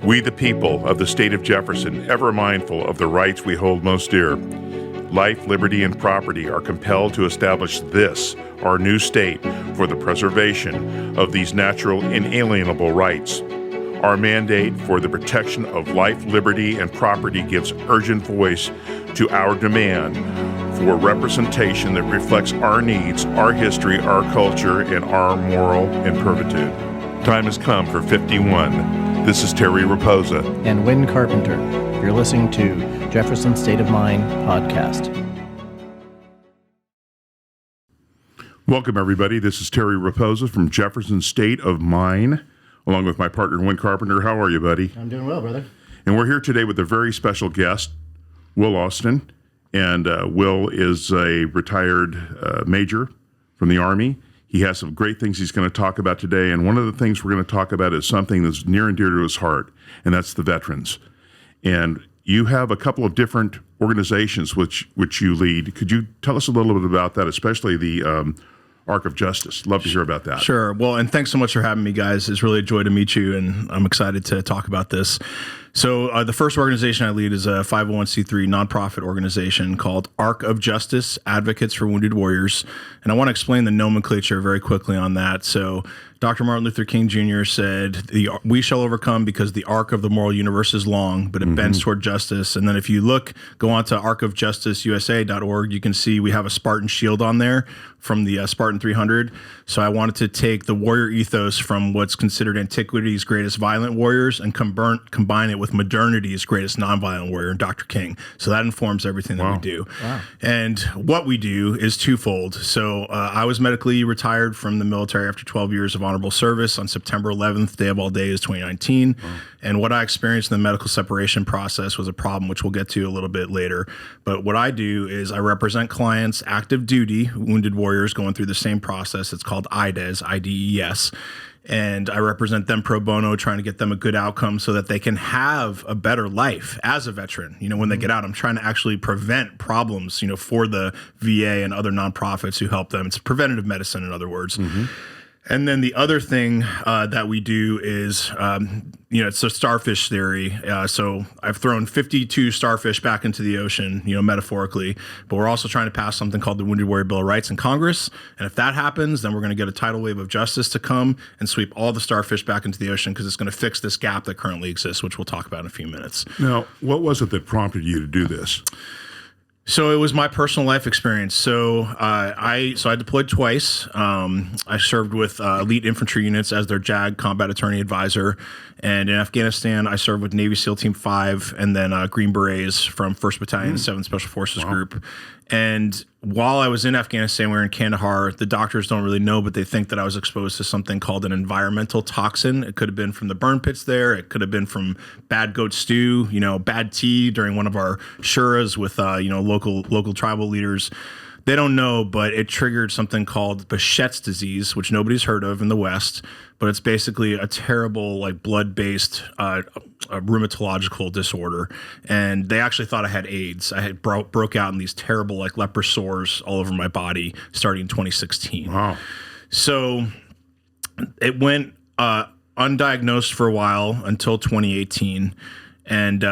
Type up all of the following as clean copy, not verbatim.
We the people of the state of Jefferson, ever mindful of the rights we hold most dear, life, liberty, and property, are compelled to establish this, our new state, for the preservation of these natural inalienable rights. Our mandate for the protection of life, liberty, and property gives urgent voice to our demand for representation that reflects our needs, our history, our culture, and our moral impervitude. Time has come for 51. This is Terry Raposa. And Wynn Carpenter. You're listening to Jefferson State of Mind podcast. Welcome, everybody. This is Terry Raposa from Jefferson State of Mind, along with my partner, Wynn Carpenter. How are you, buddy? I'm doing well, brother. And we're here today with a very special guest, Will Ostan. And Will is a retired major from the Army. He has some great things he's going to talk about today. And one of the things we're going to talk about is something that's near and dear to his heart, and that's the veterans. And you have a couple of different organizations which you lead. Could you tell us a little bit about that, especially the Arc of Justice? Love to hear about that. Sure. Well, and thanks so much for having me, guys. It's really a joy to meet you, and I'm excited to talk about this. So the first organization I lead is a 501c3 nonprofit organization called Arc of Justice, Advocates for Wounded Warriors. And I want to explain the nomenclature very quickly on that. So Dr. Martin Luther King Jr. said, we shall overcome because the arc of the moral universe is long, but it bends toward justice. And then if you go on to arcofjusticeusa.org, you can see we have a Spartan shield on there from the Spartan 300. So I wanted to take the warrior ethos from what's considered antiquity's greatest violent warriors and combine it with modernity's greatest nonviolent warrior, Dr. King. So that informs everything that we do. Wow. And what we do is twofold. So I was medically retired from the military after 12 years of honorable service on September 11th, day of all days, 2019. Wow. And what I experienced in the medical separation process was a problem, which we'll get to a little bit later. But what I do is I represent clients, active duty, wounded warriors going through the same process. It's called IDES, I-D-E-S. And I represent them pro bono, trying to get them a good outcome so that they can have a better life as a veteran. You know, when they get out, I'm trying to actually prevent problems, for the VA and other nonprofits who help them. It's preventative medicine, in other words. Mm-hmm. And then the other thing that we do is, it's a starfish theory. So I've thrown 52 starfish back into the ocean, metaphorically. But we're also trying to pass something called the Wounded Warrior Bill of Rights in Congress. And if that happens, then we're going to get a tidal wave of justice to come and sweep all the starfish back into the ocean, because it's going to fix this gap that currently exists, which we'll talk about in a few minutes. Now, what was it that prompted you to do this? So it was my personal life experience. So I deployed twice. I served with elite infantry units as their JAG combat attorney advisor. And in Afghanistan, I served with Navy SEAL Team 5 and then Green Berets from 1st Battalion, 7th Special Forces Group. And while I was in Afghanistan, we were in Kandahar. The doctors don't really know, but they think that I was exposed to something called an environmental toxin. It could have been from the burn pits there. It could have been from bad goat stew, bad tea during one of our shuras with, local tribal leaders. They don't know, but it triggered something called Behçet's disease, which nobody's heard of in the West. But it's basically a terrible, blood-based rheumatological disorder. And they actually thought I had AIDS. I had broke out in these terrible, leper sores all over my body starting in 2016. Wow. So it went undiagnosed for a while until 2018. And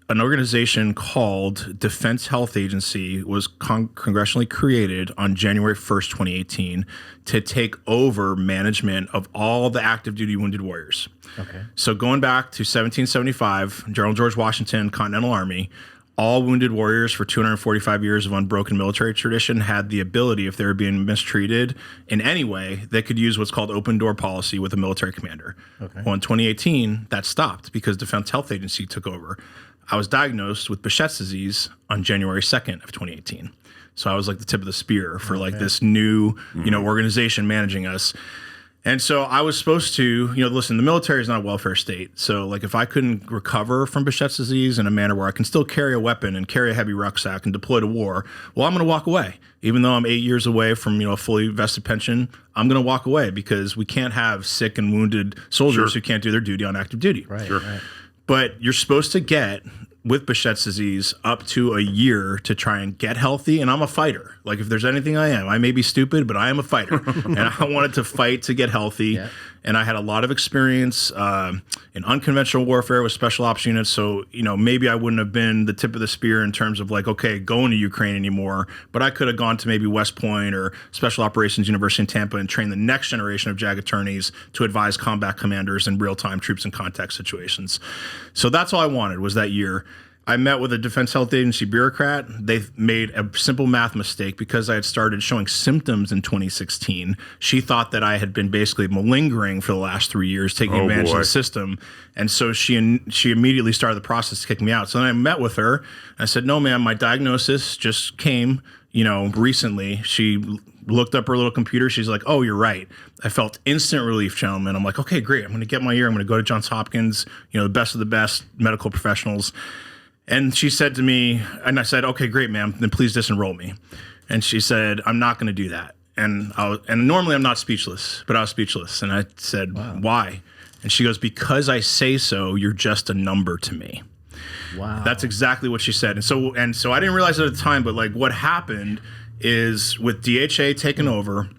an organization called Defense Health Agency was congressionally created on January 1st, 2018 to take over management of all the active duty wounded warriors. Okay. So going back to 1775, General George Washington, Continental Army, all wounded warriors for 245 years of unbroken military tradition had the ability, if they were being mistreated in any way, they could use what's called open door policy with a military commander. Okay. Well, in 2018, that stopped because Defense Health Agency took over. I was diagnosed with Behçet's disease on January 2nd of 2018. So I was the tip of the spear for this new, organization managing us. And so I was supposed to, listen, the military is not a welfare state. So if I couldn't recover from Behçet's disease in a manner where I can still carry a weapon and carry a heavy rucksack and deploy to war, well, I'm going to walk away. Even though I'm 8 years away from, a fully vested pension, I'm going to walk away because we can't have sick and wounded soldiers who can't do their duty on active duty. Right. Sure. Right. But you're supposed to get, with Behçet's disease, up to a year to try and get healthy. And I'm a fighter. If there's anything I am, I may be stupid, but I am a fighter. And I wanted to fight to get healthy. Yeah. and I had a lot of experience in unconventional warfare with special ops units. So, maybe I wouldn't have been the tip of the spear in terms of like, okay, going to Ukraine anymore, but I could have gone to maybe West Point or Special Operations University in Tampa and trained the next generation of JAG attorneys to advise combat commanders in real-time troops and contact situations. So that's all I wanted was that year. I met with a Defense Health Agency bureaucrat. They made a simple math mistake because I had started showing symptoms in 2016. She thought that I had been basically malingering for the last 3 years, taking advantage of the system. And so she immediately started the process to kick me out. So then I met with her. I said, no, ma'am, my diagnosis just came, recently. She looked up her little computer. She's like, oh, you're right. I felt instant relief, gentlemen. I'm like, okay, great. I'm going to get my ear. I'm going to go to Johns Hopkins, the best of the best medical professionals. And she said to me, and I said, okay, great, ma'am, then please disenroll me. And she said, I'm not going to do that. And normally I'm not speechless, but I was speechless. And I said, wow. Why? And she goes, because I say so, you're just a number to me. Wow. That's exactly what she said. And so I didn't realize it at the time, but like what happened is with DHA taking over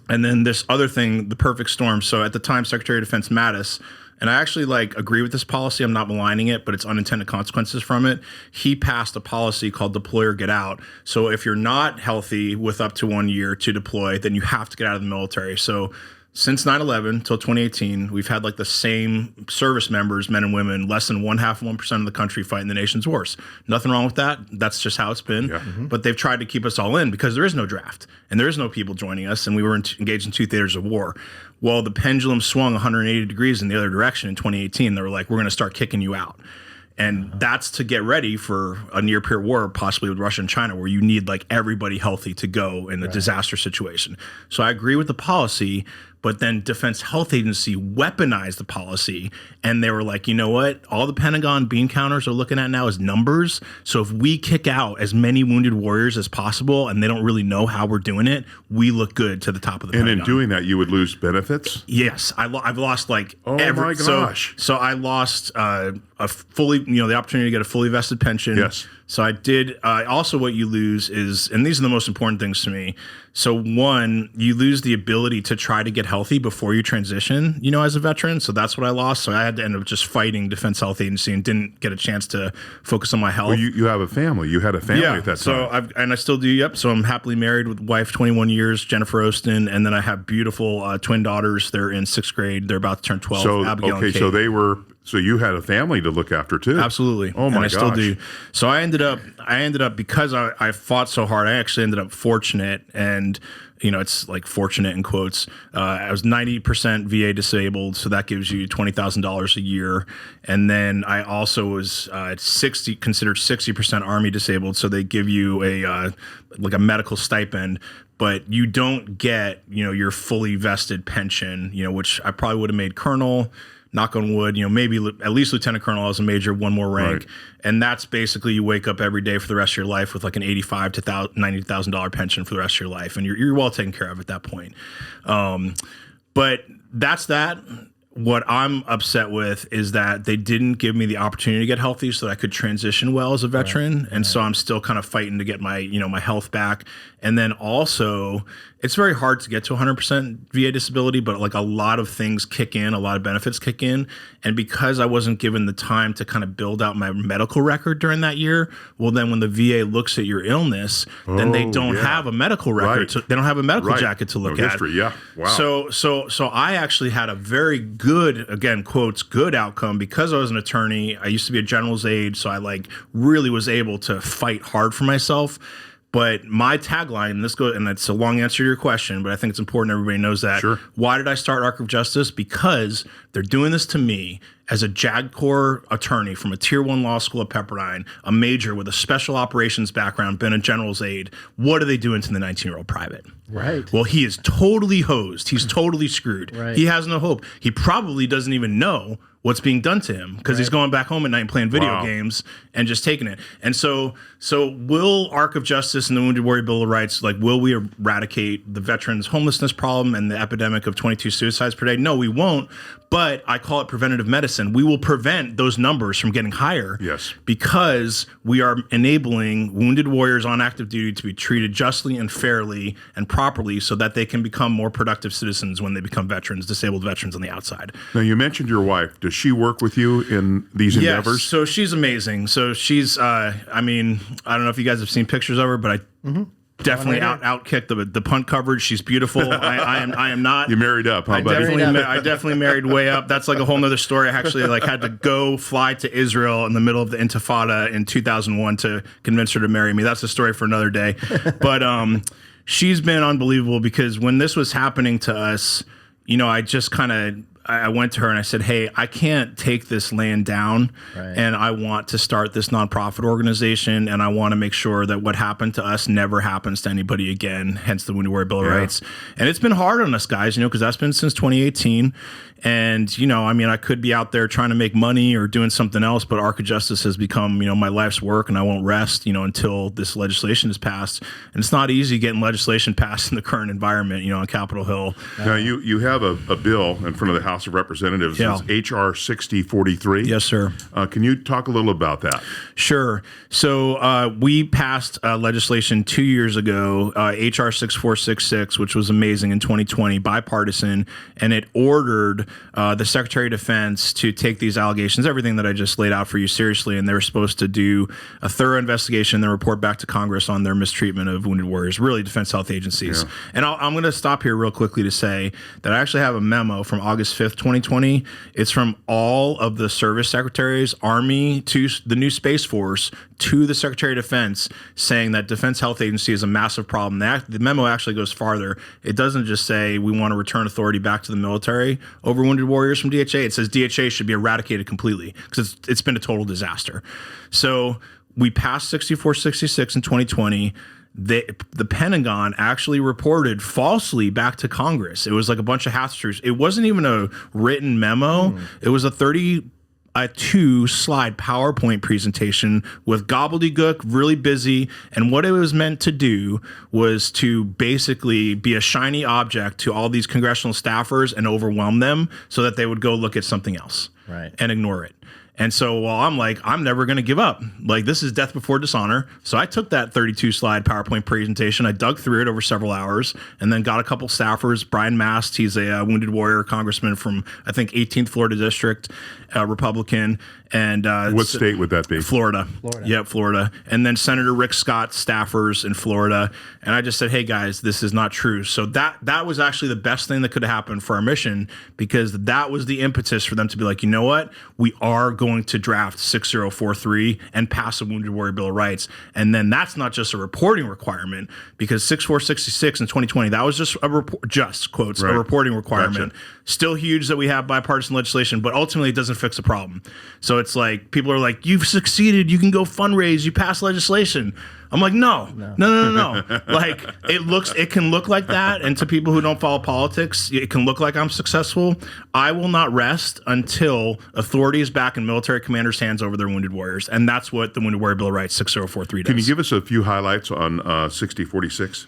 and then this other thing, the perfect storm. So at the time, Secretary of Defense Mattis, and I actually agree with this policy. I'm not maligning it, but it's unintended consequences from it. He passed a policy called deploy or get out. So if you're not healthy with up to 1 year to deploy, then you have to get out of the military. So since 9/11 till 2018, we've had the same service members, men and women, less than 0.5% of the country fighting the nation's wars. Nothing wrong with that. That's just how it's been. Yeah. Mm-hmm. But they've tried to keep us all in because there is no draft and there is no people joining us, and we were engaged in 2 theaters of war. Well, the pendulum swung 180 degrees in the other direction in 2018. They were like, we're going to start kicking you out. And that's to get ready for a near-peer war, possibly with Russia and China, where you need everybody healthy to go in a disaster situation. So I agree with the policy, but then Defense Health Agency weaponized the policy, and they were like, you know what? All the Pentagon bean counters are looking at now is numbers. So if we kick out as many wounded warriors as possible, and they don't really know how we're doing it, we look good to the top of the Pentagon. And in doing that, you would lose benefits? Yes. I've lost oh my gosh. So I lost a fully, the opportunity to get a fully vested pension. Yes. So I did. Also, what you lose is, and these are the most important things to me. So one, you lose the ability to try to get healthy before you transition, as a veteran. So that's what I lost. So I had to end up just fighting Defense Health Agency and didn't get a chance to focus on my health. Well, you have a family. You had a family at that time. So I still do. Yep. So I'm happily married with wife, 21 years, Jennifer Ostan, and then I have beautiful twin daughters. They're in 6th grade. They're about to turn 12. So Abigail and Kate. So they were. So you had a family to look after too. Absolutely. Oh my gosh. And I still do. So I ended up because I fought so hard, I actually ended up fortunate, and it's fortunate in quotes. I was 90% VA disabled, so that gives you $20,000 a year. And then I also was considered 60% Army disabled, so they give you a medical stipend. But you don't get your fully vested pension, which I probably would have made colonel. Knock on wood, maybe at least lieutenant colonel as a major, one more rank. Right. And that's basically you wake up every day for the rest of your life with an $85,000 to $90,000 pension for the rest of your life. And you're well taken care of at that point. But that's that. What I'm upset with is that they didn't give me the opportunity to get healthy so that I could transition well as a veteran. Right. And so I'm still kind of fighting to get my, my health back. And then also, it's very hard to get to 100% VA disability, but a lot of things kick in, a lot of benefits kick in. And because I wasn't given the time to kind of build out my medical record during that year, well, then when the VA looks at your illness, then they don't have a medical record. Right. They don't have a medical jacket to look at. History, yeah. Wow. So I actually had a very good, again, quotes, good outcome because I was an attorney. I used to be a general's aide, so I really was able to fight hard for myself. But my tagline, and it's a long answer to your question, but I think it's important everybody knows that. Sure. Why did I start Arc of Justice? Because they're doing this to me as a JAG Corps attorney from a Tier 1 law school at Pepperdine, a major with a special operations background, been a general's aide. What are they doing to the 19-year-old private? Right. Well, he is totally hosed. He's totally screwed. Right. He has no hope. He probably doesn't even know what's being done to him because he's going back home at night and playing video games and just taking it. And so will Arc of Justice and the Wounded Warrior Bill of Rights, will we eradicate the veterans' homelessness problem and the epidemic of 22 suicides per day? No, we won't. But But I call it preventative medicine. We will prevent those numbers from getting higher. Yes. Because we are enabling wounded warriors on active duty to be treated justly and fairly and properly so that they can become more productive citizens when they become veterans, disabled veterans on the outside. Now, you mentioned your wife. Does she work with you in these endeavors? Yes, so she's amazing. So she's, I mean, I don't know if you guys have seen pictures of her, but I definitely outkicked the punt coverage. She's beautiful. I am not. You married up, huh, buddy? I definitely married way up. That's like a whole nother story. I actually had to fly to Israel in the middle of the Intifada in 2001 to convince her to marry me. That's a story for another day. But she's been unbelievable because when this was happening to us, I just I went to her and I said, hey, I can't take this land down, and I want to start this nonprofit organization, and I want to make sure that what happened to us never happens to anybody again, hence the Wounded Warrior Bill of Rights. And it's been hard on us guys, because that's been since 2018. And, I could be out there trying to make money or doing something else, but Arc of Justice has become, my life's work, and I won't rest, until this legislation is passed. And it's not easy getting legislation passed in the current environment, on Capitol Hill. Now, you have a bill in front of the House of Representatives. It's H.R. 6043. Yes, sir. Can you talk a little about that? Sure. So we passed legislation 2 years ago, H.R. 6466, which was amazing in 2020, bipartisan, and it ordered the Secretary of Defense to take these allegations, everything that I just laid out for you, seriously, and they were supposed to do a thorough investigation and then report back to Congress on their mistreatment of wounded warriors, really defense health agencies. Yeah. And I'm going to stop here real quickly to say that I actually have a memo from August 5th, 2020. It's from all of the service secretaries, Army to the new Space Force, to the Secretary of Defense, saying that Defense Health Agency is a massive problem. The memo actually goes farther. It doesn't just say we want to return authority back to the military over wounded warriors from DHA. It says DHA should be eradicated completely because it's been a total disaster. So we passed 6466 in 2020. The Pentagon actually reported falsely back to Congress. It was like a bunch of half-truths. It wasn't even a written memo. It was a 2-slide PowerPoint presentation with gobbledygook, really busy. And what it was meant to do was to basically be a shiny object to all these congressional staffers and overwhelm them so that they would go look at something else and ignore it. And so I'm like, I'm never going to give up. Like, this is death before dishonor. So I took that 32-slide PowerPoint presentation. I dug through it over several hours and then got a couple staffers. Brian Mast, he's a Wounded Warrior congressman from, I think, 18th Florida District, Republican. And what state would that be? Florida. Yep, Florida. And then Senator Rick Scott staffers in Florida. And I just said, hey, guys, this is not true. So that was actually the best thing that could have happened for our mission, because that was the impetus for them to be like, you know what? We are going to draft 6043 and pass a Wounded Warrior Bill of Rights. And then that's not just a reporting requirement, because 6466 in 2020, that was just a reporting requirement. Gotcha. Still huge that we have bipartisan legislation, but ultimately it doesn't fix the problem. So it's like, people are like, you've succeeded, you can go fundraise, you pass legislation. I'm like, no. Like, it can look like that. And to people who don't follow politics, it can look like I'm successful. I will not rest until authority is back in military commanders' hands over their wounded warriors. And that's what the Wounded Warrior Bill of Rights 6043 does. Can you give us a few highlights on 6046?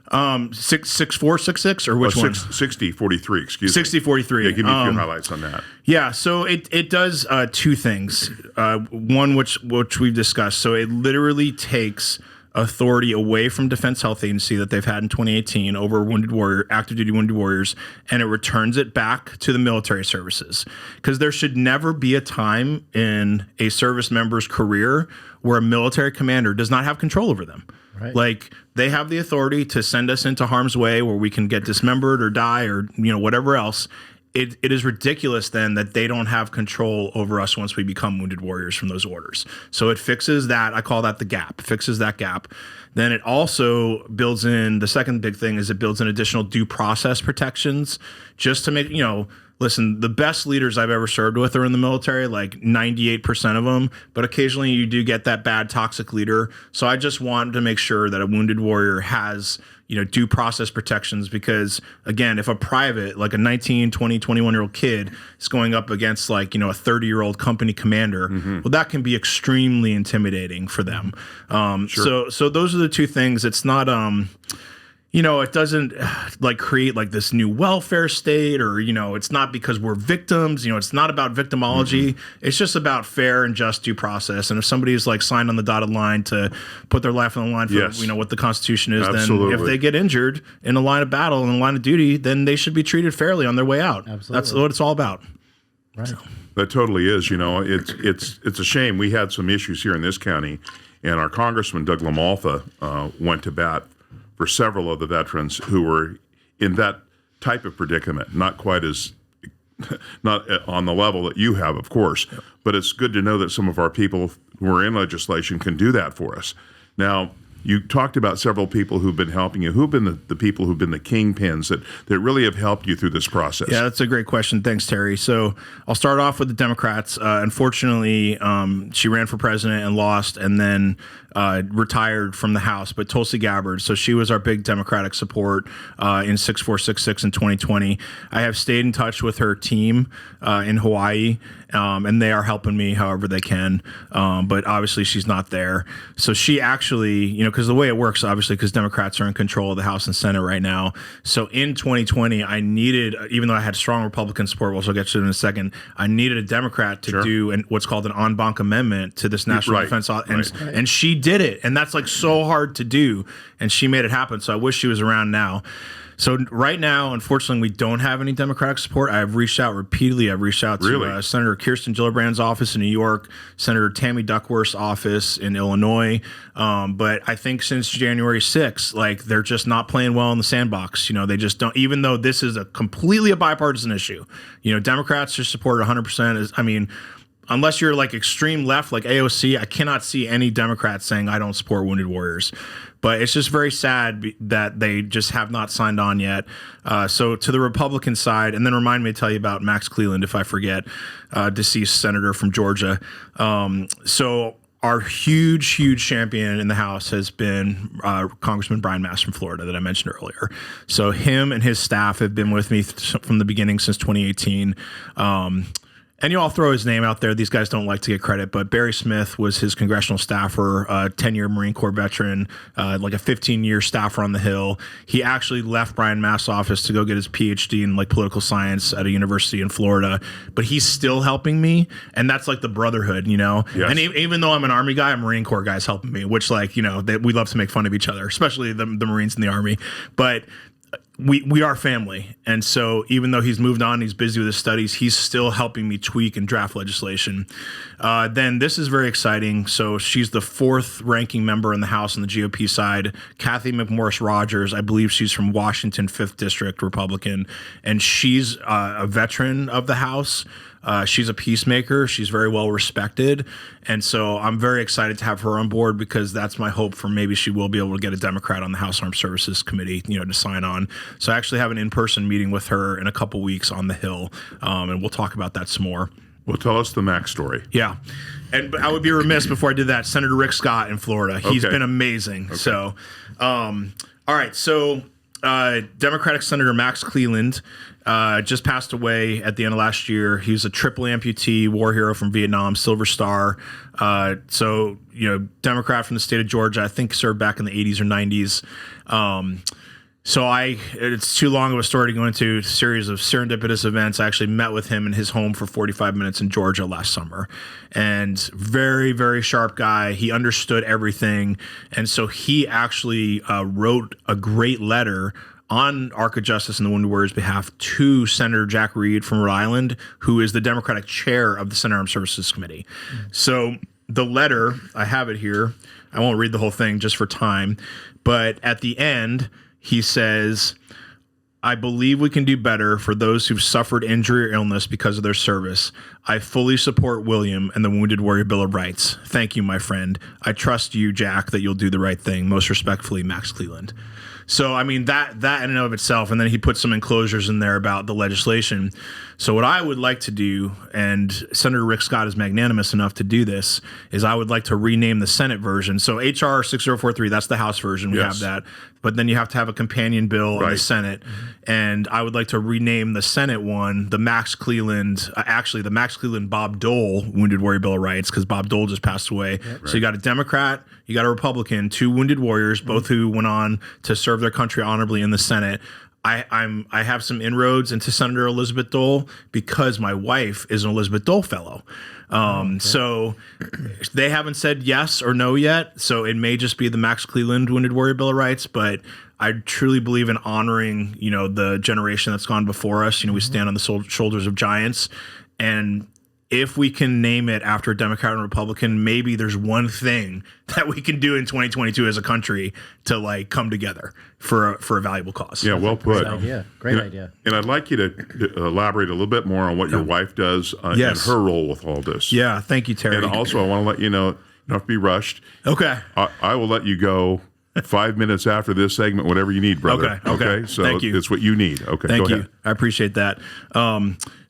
6466 or which one? 6043, excuse me. 6043. Yeah, give me a few highlights on that. Yeah, so it does two things. One which we've discussed. So it literally takes authority away from Defense Health Agency that they've had in 2018 over active duty wounded warriors, and it returns it back to the military services. Because there should never be a time in a service member's career where a military commander does not have control over them. Right. Like, they have the authority to send us into harm's way where we can get dismembered or die or whatever else. It is ridiculous then that they don't have control over us once we become wounded warriors from those orders. So it fixes that. I call that the gap. Fixes that gap. Then it also builds in, the second big thing is it builds in additional due process protections just to make, listen, the best leaders I've ever served with are in the military, like 98% of them, but occasionally you do get that bad toxic leader. So I just want to make sure that a wounded warrior has, due process protections, because again, if a private, like a 19, 20, 21-year-old kid is going up against like, a 30-year-old company commander, well, that can be extremely intimidating for them. Sure. So those are the two things. It's not, it doesn't like create like this new welfare state, or, it's not because we're victims, it's not about victimology. It's just about fair and just due process. And if somebody's like signed on the dotted line to put their life on the line for, what the Constitution is, Absolutely. then if they get injured in a line of battle, in a line of duty, then they should be treated fairly on their way out. Absolutely. That's what it's all about. Right. That totally is. It's a shame. We had some issues here in this county, and our Congressman Doug LaMalfa went to bat for several of the veterans who were in that type of predicament. Not quite as, not on the level that you have, of course, but it's good to know that some of our people who are in legislation can do that for us. Now, you talked about several people who've been helping you. Who've been the people who've been the kingpins that really have helped you through this process? Yeah, that's a great question. Thanks, Terry. So I'll start off with the Democrats. Unfortunately, she ran for president and lost, and then retired from the House, but Tulsi Gabbard. So she was our big Democratic support in 6466 in 2020. I have stayed in touch with her team in Hawaii, and they are helping me however they can. But obviously she's not there. So she actually, because the way it works, obviously, because Democrats are in control of the House and Senate right now. So in 2020, I needed, even though I had strong Republican support, which I'll get to in a second, I needed a Democrat to do what's called an en banc amendment to this National Defense. And she did it. And that's like so hard to do. And she made it happen. So I wish she was around now. So right now, unfortunately, we don't have any Democratic support. I've reached out repeatedly. I've reached out to Senator Kirsten Gillibrand's office in New York, Senator Tammy Duckworth's office in Illinois. But I think since January 6th, like, they're just not playing well in the sandbox. They just don't, even though this is completely a bipartisan issue. Democrats just support it 100%. Unless you're like extreme left, like AOC, I cannot see any Democrats saying I don't support wounded warriors. But it's just very sad that they just have not signed on yet. So to the Republican side, and then remind me to tell you about Max Cleland if I forget, deceased senator from Georgia. So our huge champion in the House has been Congressman Brian Mast from Florida that I mentioned earlier. So him and his staff have been with me from the beginning since 2018. And I'll throw his name out there. These guys don't like to get credit, but Barry Smith was his congressional staffer, a 10-year Marine Corps veteran, like a 15-year staffer on the Hill. He actually left Brian Mast's office to go get his PhD in like political science at a university in Florida, but he's still helping me, and that's like the brotherhood, Yes. And even though I'm an Army guy, a Marine Corps guy's helping me, which we love to make fun of each other, especially the Marines in the Army, but we are family. And so even though he's moved on, he's busy with his studies, he's still helping me tweak and draft legislation. Then this is very exciting. So she's the 4th ranking member in the House on the GOP side, Kathy McMorris Rogers. I believe she's from Washington, 5th District Republican, and she's a veteran of the House. She's a peacemaker. She's very well respected. And so I'm very excited to have her on board, because that's my hope for maybe she will be able to get a Democrat on the House Armed Services Committee, to sign on. So I actually have an in-person meeting with her in a couple weeks on the Hill, and we'll talk about that some more. Well, tell us the Max story. Yeah. And I would be remiss before I did that, Senator Rick Scott in Florida. He's been amazing. Okay. So, all right. So Democratic Senator Max Cleland just passed away at the end of last year. He was a triple amputee, war hero from Vietnam, Silver Star. So, Democrat from the state of Georgia, I think served back in the 80s or 90s. It's too long of a story to go into a series of serendipitous events. I actually met with him in his home for 45 minutes in Georgia last summer, and very, very sharp guy. He understood everything. And so he actually wrote a great letter on Arc of Justice and the Wounded Warriors' behalf to Senator Jack Reed from Rhode Island, who is the Democratic chair of the Senate Armed Services Committee. So the letter, I have it here. I won't read the whole thing just for time, but at the end, he says, I believe we can do better for those who've suffered injury or illness because of their service. I fully support William and the Wounded Warrior Bill of Rights. Thank you, my friend. I trust you, Jack, that you'll do the right thing. Most respectfully, Max Cleland. So, that in and of itself, and then he put some enclosures in there about the legislation. So what I would like to do, and Senator Rick Scott is magnanimous enough to do this, is I would like to rename the Senate version. So HR 6043, that's the House version. We have that. But then you have to have a companion bill in the Senate. And I would like to rename the Senate one, the Max Cleland, the Max Cleland Bob Dole Wounded Warrior Bill of Rights, because Bob Dole just passed away. So you got a Democrat, you got a Republican, 2 wounded warriors, both who went on to serve their country honorably in the Senate. I have some inroads into Senator Elizabeth Dole because my wife is an Elizabeth Dole fellow. So they haven't said yes or no yet. So it may just be the Max Cleland Wounded Warrior Bill of Rights, but I truly believe in honoring, the generation that's gone before us. We stand on the shoulders of giants, and if we can name it after a Democrat and Republican, maybe there's one thing that we can do in 2022 as a country to come together for a valuable cause. Yeah, well put. Great idea. And I'd like you to elaborate a little bit more on what your wife does and her role with all this. Yeah, thank you, Terry. And also, I want to let you know, you don't have to be rushed. Okay. I will let you go 5 minutes after this segment, whatever you need, brother. Okay. So thank you. It's what you need. Okay. Thank go you. ahead. I appreciate that.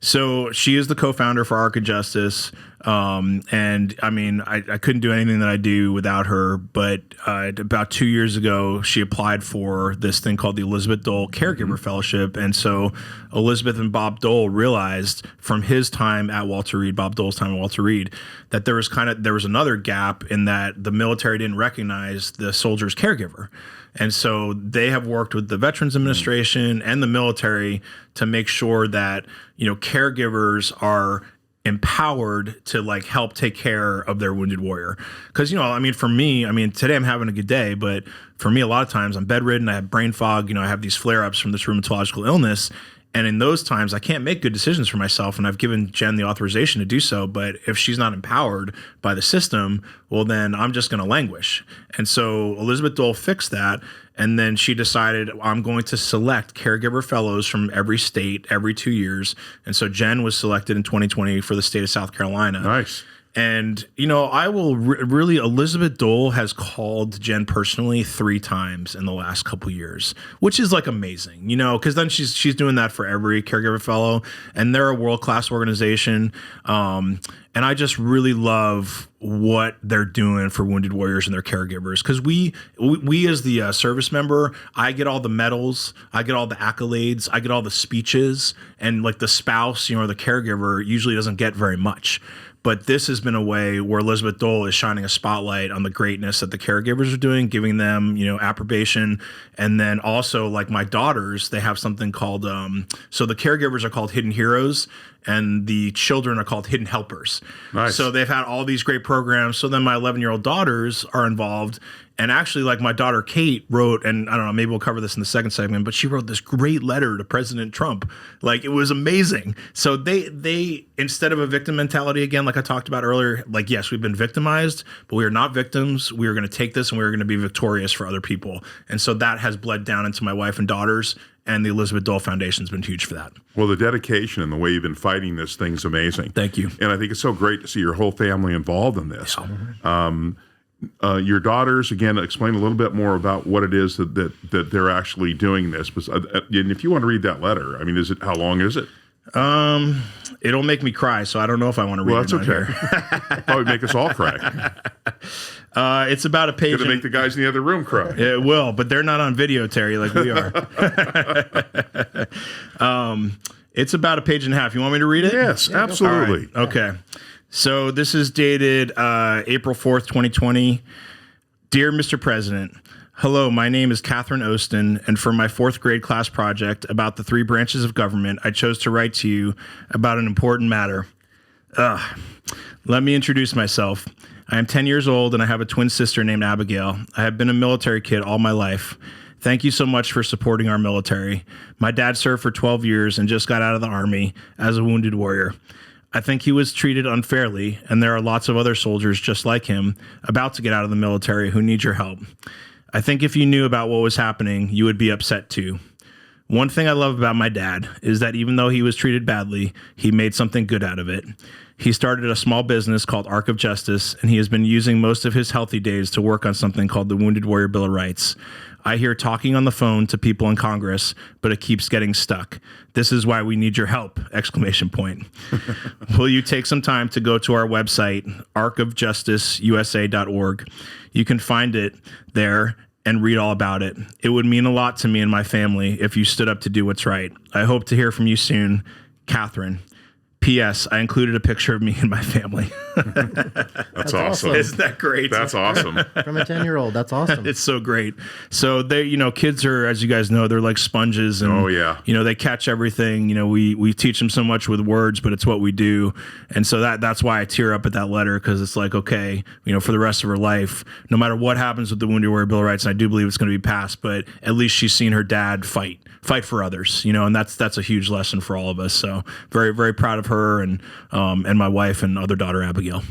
So she is the co-founder for Arc of Justice. And I mean, I couldn't do anything that I do without her, but about 2 years ago, she applied for this thing called the Elizabeth Dole Caregiver Fellowship. And so Elizabeth and Bob Dole realized from his time at Walter Reed, Bob Dole's time at Walter Reed, that there was another gap in that the military didn't recognize the soldier's caregiver. And so they have worked with the Veterans Administration and the military to make sure that, caregivers are empowered to help take care of their wounded warrior. Because, for me, today I'm having a good day, but for me, a lot of times I'm bedridden, I have brain fog, I have these flare-ups from this rheumatological illness. And in those times, I can't make good decisions for myself, and I've given Jen the authorization to do so. But if she's not empowered by the system, well, then I'm just going to languish. And so Elizabeth Dole fixed that, and then she decided, I'm going to select caregiver fellows from every state every 2 years. And so Jen was selected in 2020 for the state of South Carolina. Nice. And, I will really, Elizabeth Dole has called Jen personally 3 times in the last couple years, which is amazing, because then she's doing that for every caregiver fellow, and they're a world-class organization. And I just really love what they're doing for wounded warriors and their caregivers. Because we as the service member, I get all the medals, I get all the accolades, I get all the speeches, and the spouse, or the caregiver usually doesn't get very much. But this has been a way where Elizabeth Dole is shining a spotlight on the greatness that the caregivers are doing, giving them, approbation. And then also, my daughters, they have something called, so the caregivers are called hidden heroes, and the children are called hidden helpers. Nice. So they've had all these great programs. So then my 11-year-old daughters are involved. And actually, my daughter Kate wrote, and I don't know, maybe we'll cover this in the second segment, but she wrote this great letter to President Trump. It was amazing. So they instead of a victim mentality again, like I talked about earlier, yes, we've been victimized, but we are not victims. We are going to take this and we are going to be victorious for other people. And so that has bled down into my wife and daughters, and the Elizabeth Dole Foundation has been huge for that. Well, the dedication and the way you've been fighting this thing's amazing. Thank you. And I think it's so great to see your whole family involved in this. Your daughters, again, explain a little bit more about what it is that they're actually doing this. And if you want to read that letter, how long is it? It'll make me cry, so I don't know if I want to read it. Well, that's okay. Probably make us all cry. It's about a page. It's going to make the guys in the other room cry. It will, but they're not on video, Terry, like we are. It's about a page and a half. You want me to read it? Yes, absolutely. Right. Okay. So this is dated April 4th, 2020. Dear Mr. President, hello, my name is Catherine Ostan, and for my 4th grade class project about the 3 branches of government, I chose to write to you about an important matter. Let me introduce myself. I am 10 years old, and I have a twin sister named Abigail. I have been a military kid all my life. Thank you so much for supporting our military. My dad served for 12 years and just got out of the Army as a wounded warrior. I think he was treated unfairly, and there are lots of other soldiers just like him about to get out of the military who need your help. I think if you knew about what was happening, you would be upset too. One thing I love about my dad is that even though he was treated badly, he made something good out of it. He started a small business called Arc of Justice, and he has been using most of his healthy days to work on something called the Wounded Warrior Bill of Rights. I hear talking on the phone to people in Congress, but it keeps getting stuck. This is why we need your help! ! Will you take some time to go to our website, arcofjusticeusa.org? You can find it there and read all about it. It would mean a lot to me and my family if you stood up to do what's right. I hope to hear from you soon, Catherine. P.S. I included a picture of me and my family. That's awesome. Isn't that great? That's awesome. From a 10-year-old. That's awesome. It's so great. So they, kids are, as you guys know, they're like sponges, and Oh, yeah. they catch everything. We teach them so much with words, but it's what we do. And so that's why I tear up at that letter, because it's like, okay, for the rest of her life, no matter what happens with the Wounded Warrior Bill of Rights, and I do believe it's going to be passed, but at least she's seen her dad fight for others, and that's a huge lesson for all of us. So very, very proud of her and my wife and other daughter Abigail.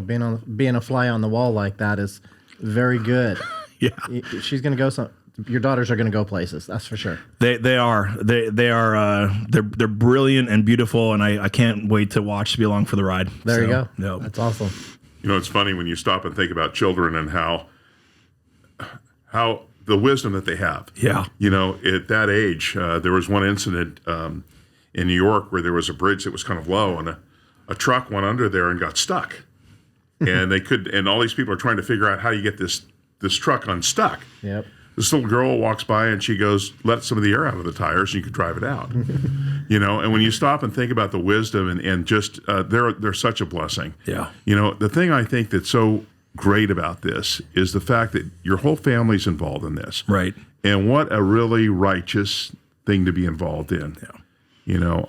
Being a fly on the wall like that is very good. Yeah, she's going to go your daughters are going to go places. That's for sure. They are. They're brilliant and beautiful, and I can't wait to watch to be along for the ride. There you go. No. That's awesome. It's funny when you stop and think about children and how the wisdom that they have. Yeah. At that age, there was one incident in New York where there was a bridge that was kind of low, and a truck went under there and got stuck. And and all these people are trying to figure out how you get this truck unstuck. Yep. This little girl walks by and she goes, let some of the air out of the tires and you could drive it out. And when you stop and think about the wisdom and just, they're such a blessing. Yeah. The thing I think that's so great about this is the fact that your whole family's involved in this. Right. And what a really righteous thing to be involved in. Yeah.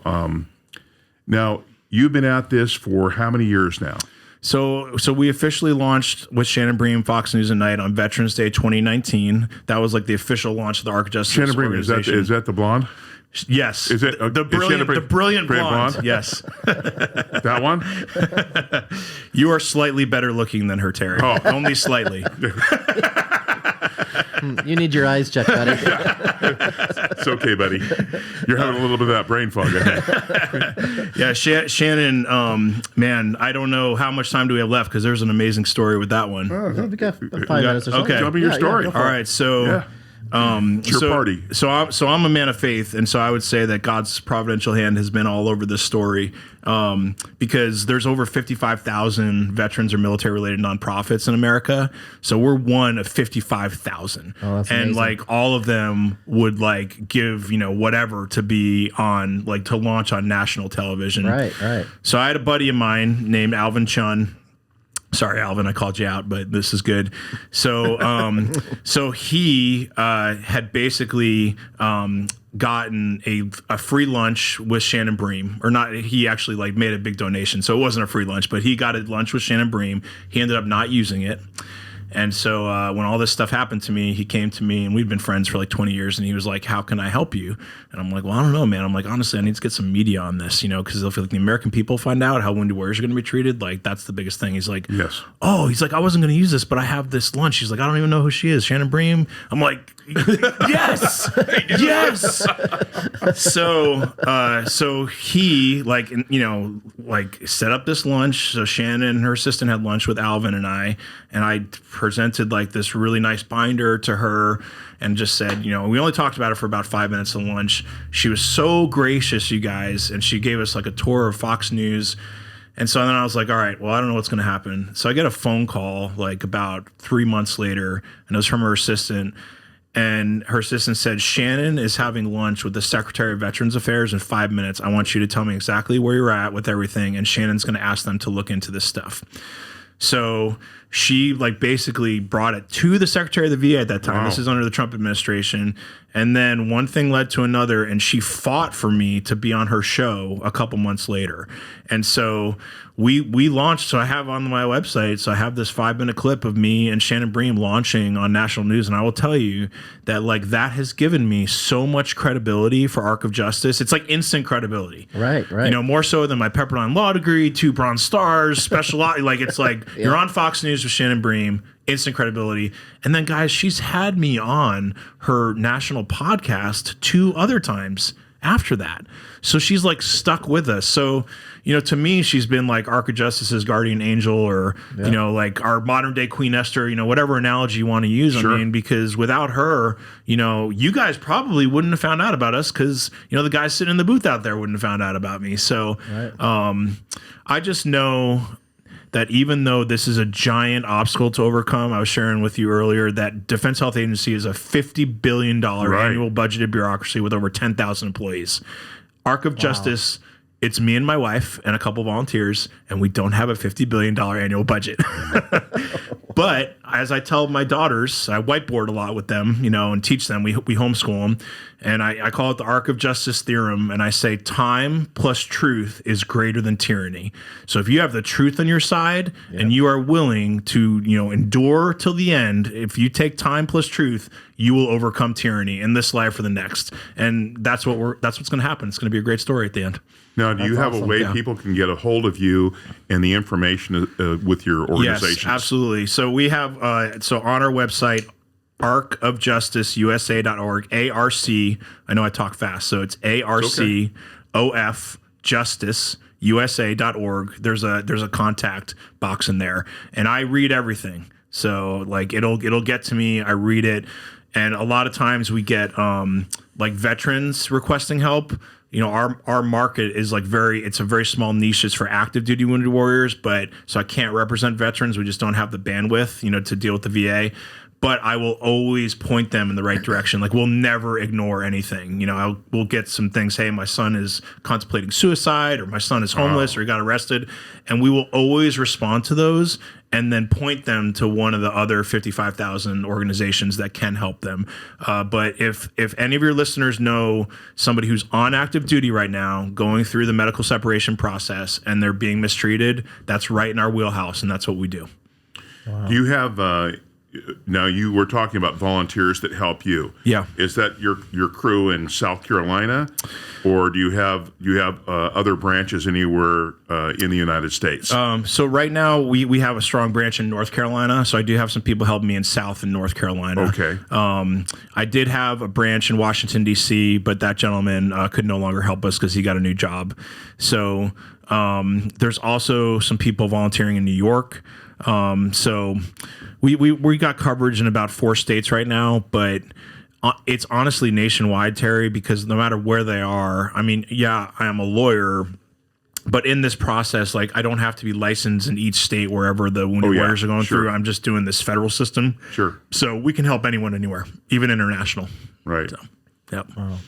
Now, you've been at this for how many years now? So we officially launched with Shannon Bream, Fox News at Night on Veterans Day 2019. That was like the official launch of the Arc of Justice Shannon Bream, organization. is that the blonde? Yes. Is it the brilliant blonde? Yes. That one? You are slightly better looking than her, Terry. Oh. Only slightly. You need your eyes checked, buddy. It's okay, buddy. You're having a little bit of that brain fog, I think. Yeah, Shannon, man, I don't know how much time do we have left, because there's an amazing story with that one. Oh, we got 5 minutes or so. Okay. Tell me your story. go for All it. right, so... Yeah. It's your party. So I'm a man of faith, and so I would say that God's providential hand has been all over this story, because there's over 55,000 veterans or military-related nonprofits in America. So we're one of 55,000, that's and amazing. like all of them would like give whatever to be on to launch on national television. Right. So I had a buddy of mine named Alvin Chun. Sorry, Alvin, I called you out, but this is good. So, so he had basically gotten a free lunch with Shannon Bream, or not. He actually made a big donation, so it wasn't a free lunch, but he got a lunch with Shannon Bream. He ended up not using it. And so when all this stuff happened to me, he came to me, and we'd been friends for like 20 years, and he was like, how can I help you? And I'm like, well, I don't know, man. I'm like, honestly, I need to get some media on this, because if the American people find out how Wounded Warriors are going to be treated, that's the biggest thing. He's like, yes. Oh, he's like, I wasn't going to use this, but I have this lunch. He's like, I don't even know who she is. Shannon Bream. I'm like, yes, yes. So he set up this lunch. So Shannon and her assistant had lunch with Alvin and I presented this really nice binder to her and just said, we only talked about it for about 5 minutes at lunch. She was so gracious, you guys, and she gave us a tour of Fox News. And so then I was like, all right, well, I don't know what's going to happen. So I get a phone call about 3 months later, and it was from her assistant. And her assistant said, Shannon is having lunch with the Secretary of Veterans Affairs in 5 minutes. I want you to tell me exactly where you're at with everything. And Shannon's going to ask them to look into this stuff. So she basically brought it to the Secretary of the VA at that time. Wow. This is under the Trump administration. And then one thing led to another, and she fought for me to be on her show a couple months later. And so we launched. So I have on my website, so I have this 5-minute clip of me and Shannon Bream launching on national news. And I will tell you that that has given me so much credibility for Arc of Justice. It's instant credibility. Right. More so than my Pepperdine Law degree, 2 Bronze Stars, special law. It's you're on Fox News with Shannon Bream, instant credibility. And then, guys, she's had me on her national podcast 2 other times after that. So she's like stuck with us. So, to me, she's been like Ark of Justice's guardian angel, or, like our modern day Queen Esther, whatever analogy you want to use. Sure. I mean, because without her, you guys probably wouldn't have found out about us, because, the guys sitting in the booth out there wouldn't have found out about me. So I just know that even though this is a giant obstacle to overcome, I was sharing with you earlier that Defense Health Agency is a $50 billion annual budgeted bureaucracy with over 10,000 employees. Ark of Justice, it's me and my wife and a couple volunteers, and we don't have a $50 billion annual budget. But as I tell my daughters, I whiteboard a lot with them, and teach them. We homeschool them. And I call it the Ark of Justice theorem. And I say time plus truth is greater than tyranny. So if you have the truth on your side and you are willing to, endure till the end, if you take time plus truth, you will overcome tyranny in this life or the next. And that's what's going to happen. It's going to be a great story at the end. Now, do you have a way people can get a hold of you and the information with your organization? Yes, absolutely. So we have, on our website, arcofjusticeusa.org, ARC. I know I talk fast, so it's ARCOF justiceusa.org. There's a contact box in there, and I read everything. So like it'll get to me. I read it, and a lot of times we get like veterans requesting help. Our market is it's a very small niche. It's for active duty wounded warriors, but so I can't represent veterans. We just don't have the bandwidth, to deal with the VA. But I will always point them in the right direction. Like, we'll never ignore anything. We'll get some things. Hey, my son is contemplating suicide, or my son is homeless, or he got arrested. And we will always respond to those and then point them to one of the other 55,000 organizations that can help them. But if any of your listeners know somebody who's on active duty right now, going through the medical separation process, and they're being mistreated, that's right in our wheelhouse, and that's what we do. Wow. Do you have... Now, you were talking about volunteers that help you. Yeah. Is that your crew in South Carolina, or do you have other branches anywhere in the United States? So right now we have a strong branch in North Carolina. So I do have some people helping me in South and North Carolina. Okay. I did have a branch in Washington, D.C., but that gentleman could no longer help us because he got a new job. So there's also some people volunteering in New York. So we got coverage in about 4 states right now, but it's honestly nationwide, Terry, because no matter where they are, I mean, yeah, I am a lawyer, but in this process, I don't have to be licensed in each state wherever the wounded warriors are going through. I'm just doing this federal system. Sure. So we can help anyone anywhere, even international. Right. So, yep. Wow.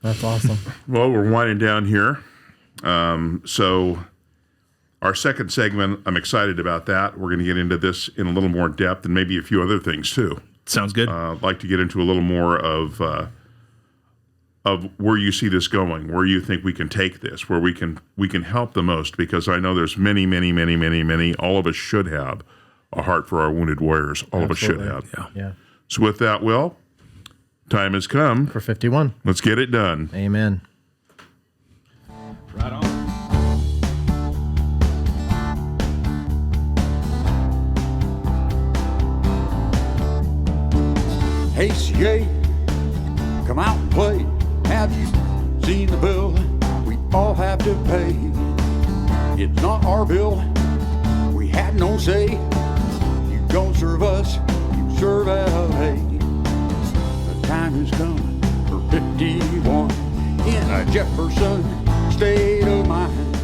That's awesome. Well, we're winding down here. So our second segment, I'm excited about that. We're going to get into this in a little more depth and maybe a few other things too. Sounds good. I'd like to get into a little more of where you see this going, where you think we can take this, where we can help the most, because I know there's many. All of us should have a heart for our wounded warriors. All of us should have. Yeah. So with that, Will, time has come for 51. Let's get it done. Amen. Right on. Hey, CA, come out and play. Have you seen the bill we all have to pay? It's not our bill, we had no say. You don't serve us, you serve LA. The time has come for 51 in a Jefferson state of mind.